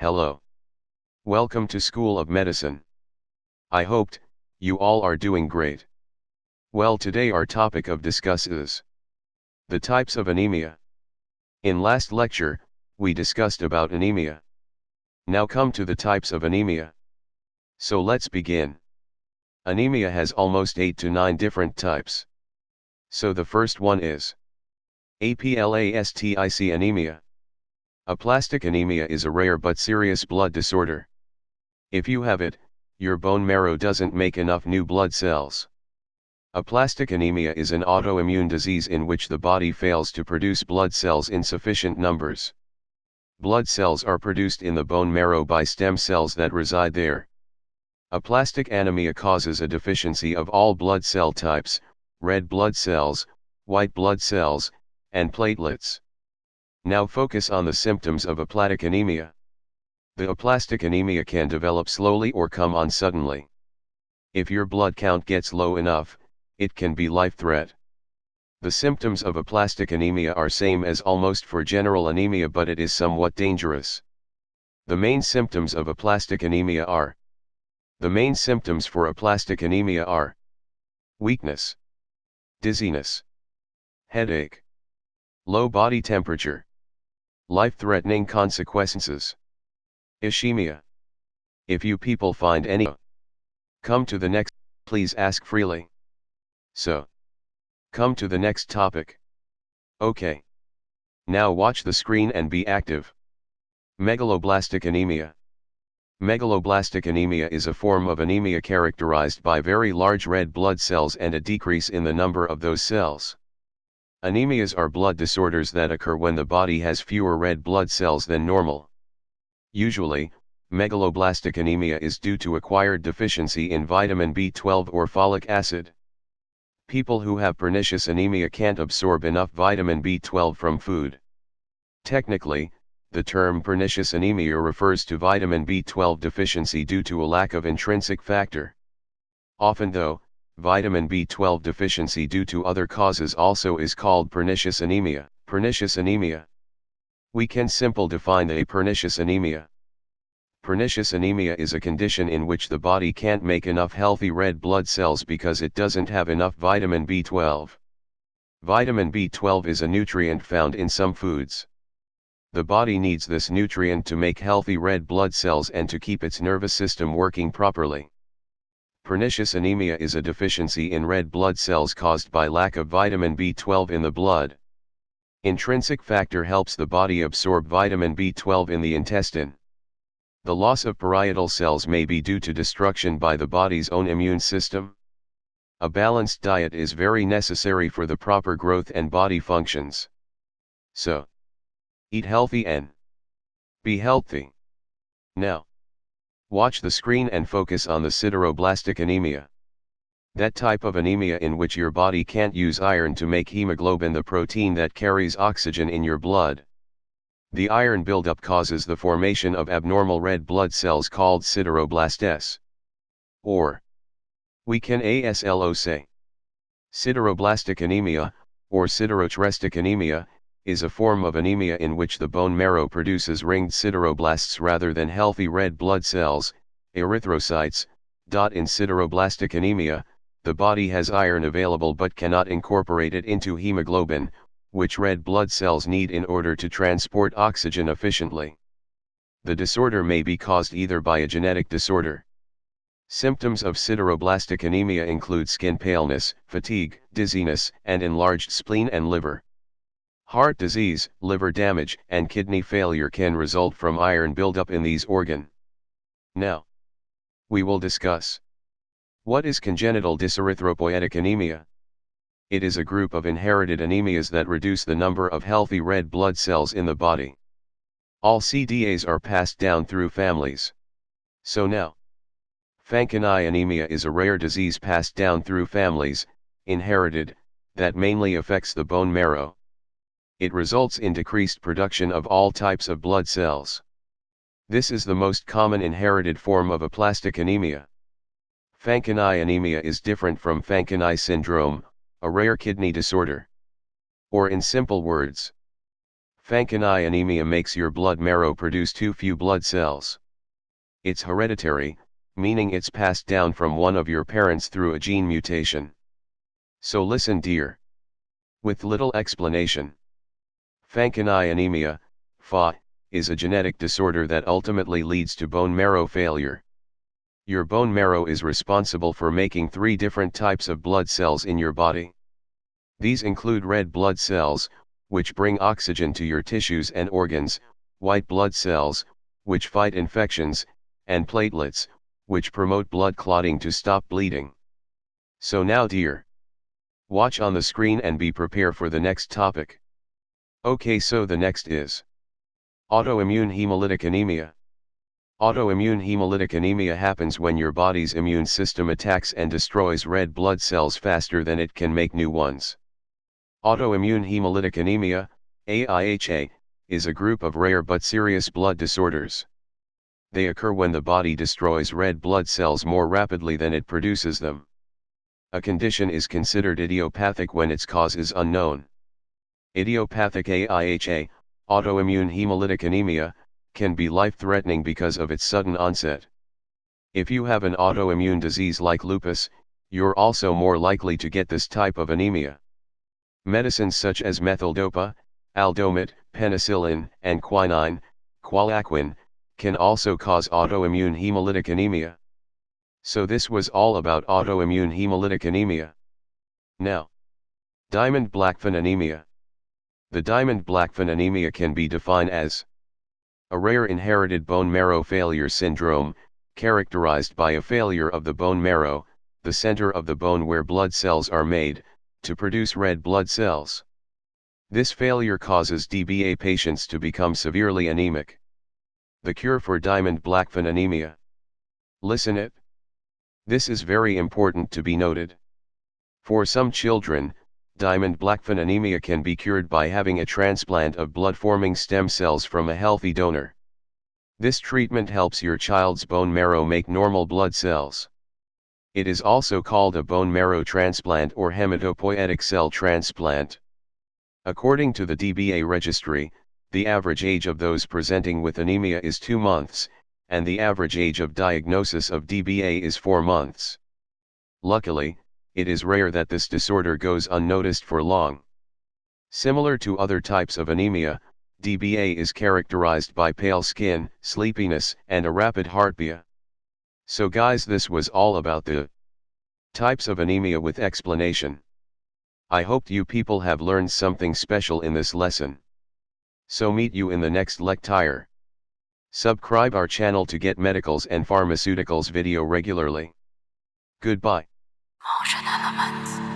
Hello. Welcome to School of Medicine. I hoped, you all are doing great. Well, today our topic of discuss is the types of anemia. In last lecture, we discussed about anemia. Now come to the types of anemia. So let's begin. Anemia has almost 8 to 9 different types. So the first one is aplastic anemia. Aplastic anemia is a rare but serious blood disorder. If you have it, your bone marrow doesn't make enough new blood cells. Aplastic anemia is an autoimmune disease in which the body fails to produce blood cells in sufficient numbers. Blood cells are produced in the bone marrow by stem cells that reside there. Aplastic anemia causes a deficiency of all blood cell types, red blood cells, white blood cells, and platelets. Now focus on the symptoms of aplastic anemia. The aplastic anemia can develop slowly or come on suddenly. If your blood count gets low enough, it can be life threat. The symptoms of aplastic anemia are same as almost for general anemia, but it is somewhat dangerous. The main symptoms of aplastic anemia are weakness, dizziness, headache, low body temperature, life-threatening consequences, ischemia. If you people find any, come to the next, please ask freely. So, come to the next topic. Okay. Now watch the screen and be active. Megaloblastic anemia. Megaloblastic anemia is a form of anemia characterized by very large red blood cells and a decrease in the number of those cells. Anemias are blood disorders that occur when the body has fewer red blood cells than normal. Usually, megaloblastic anemia is due to acquired deficiency in vitamin B12 or folic acid. People who have pernicious anemia can't absorb enough vitamin B12 from food. Technically, the term pernicious anemia refers to vitamin B12 deficiency due to a lack of intrinsic factor. Often though, vitamin B12 deficiency due to other causes also is called pernicious anemia. Pernicious anemia. We can simply define a pernicious anemia. Pernicious anemia is a condition in which the body can't make enough healthy red blood cells because it doesn't have enough vitamin B12. Vitamin B12 is a nutrient found in some foods. The body needs this nutrient to make healthy red blood cells and to keep its nervous system working properly. Pernicious anemia is a deficiency in red blood cells caused by lack of vitamin B12 in the blood. Intrinsic factor helps the body absorb vitamin B12 in the intestine. The loss of parietal cells may be due to destruction by the body's own immune system. A balanced diet is very necessary for the proper growth and body functions. So, eat healthy and be healthy. Now, watch the screen and focus on the sideroblastic anemia. That type of anemia in which your body can't use iron to make hemoglobin, the protein that carries oxygen in your blood. The iron buildup causes the formation of abnormal red blood cells called sideroblasts. Or, we can ASLO say, sideroblastic anemia, or siderotrestic anemia, is a form of anemia in which the bone marrow produces ringed sideroblasts rather than healthy red blood cells, erythrocytes. In sideroblastic anemia, the body has iron available but cannot incorporate it into hemoglobin, which red blood cells need in order to transport oxygen efficiently. The disorder may be caused either by a genetic disorder. Symptoms of sideroblastic anemia include skin paleness, fatigue, dizziness, and enlarged spleen and liver. Heart disease, liver damage, and kidney failure can result from iron buildup in these organs. Now, we will discuss what is congenital dyserythropoietic anemia. It is a group of inherited anemias that reduce the number of healthy red blood cells in the body. All CDAs are passed down through families. So now, Fanconi anemia is a rare disease passed down through families, inherited, that mainly affects the bone marrow. It results in decreased production of all types of blood cells. This is the most common inherited form of aplastic anemia. Fanconi anemia is different from Fanconi syndrome, a rare kidney disorder. Or in simple words, Fanconi anemia makes your blood marrow produce too few blood cells. It's hereditary, meaning it's passed down from one of your parents through a gene mutation. So listen dear. With little explanation. Fanconi anemia, FA, is a genetic disorder that ultimately leads to bone marrow failure. Your bone marrow is responsible for making 3 different types of blood cells in your body. These include red blood cells, which bring oxygen to your tissues and organs, white blood cells, which fight infections, and platelets, which promote blood clotting to stop bleeding. So now dear, watch on the screen and be prepared for the next topic. Okay, so the next is autoimmune hemolytic anemia. Autoimmune hemolytic anemia happens when your body's immune system attacks and destroys red blood cells faster than it can make new ones. Autoimmune hemolytic anemia, AIHA, is a group of rare but serious blood disorders. They occur when the body destroys red blood cells more rapidly than it produces them. A condition is considered idiopathic when its cause is unknown. Idiopathic AIHA, autoimmune hemolytic anemia, can be life-threatening because of its sudden onset. If you have an autoimmune disease like lupus, you're also more likely to get this type of anemia. Medicines such as methyldopa, aldomate, penicillin, and quinine, qualaquin, can also cause autoimmune hemolytic anemia. So this was all about autoimmune hemolytic anemia. Now, Diamond-Blackfan anemia. The Diamond-Blackfan anemia can be defined as a rare inherited bone marrow failure syndrome, characterized by a failure of the bone marrow, the center of the bone where blood cells are made, to produce red blood cells. This failure causes DBA patients to become severely anemic. The cure for Diamond-Blackfan anemia. Listen it. This is very important to be noted. For some children, Diamond-Blackfan anemia can be cured by having a transplant of blood-forming stem cells from a healthy donor. This treatment helps your child's bone marrow make normal blood cells. It is also called a bone marrow transplant or hematopoietic cell transplant. According to the DBA registry, the average age of those presenting with anemia is 2 months, and the average age of diagnosis of DBA is 4 months. Luckily, it is rare that this disorder goes unnoticed for long. Similar to other types of anemia, DBA is characterized by pale skin, sleepiness, and a rapid heartbeat. So guys, this was all about the types of anemia with explanation. I hope you people have learned something special in this lesson. So meet you in the next lecture. Subscribe our channel to get medicals and pharmaceuticals video regularly. Goodbye. Motion elements.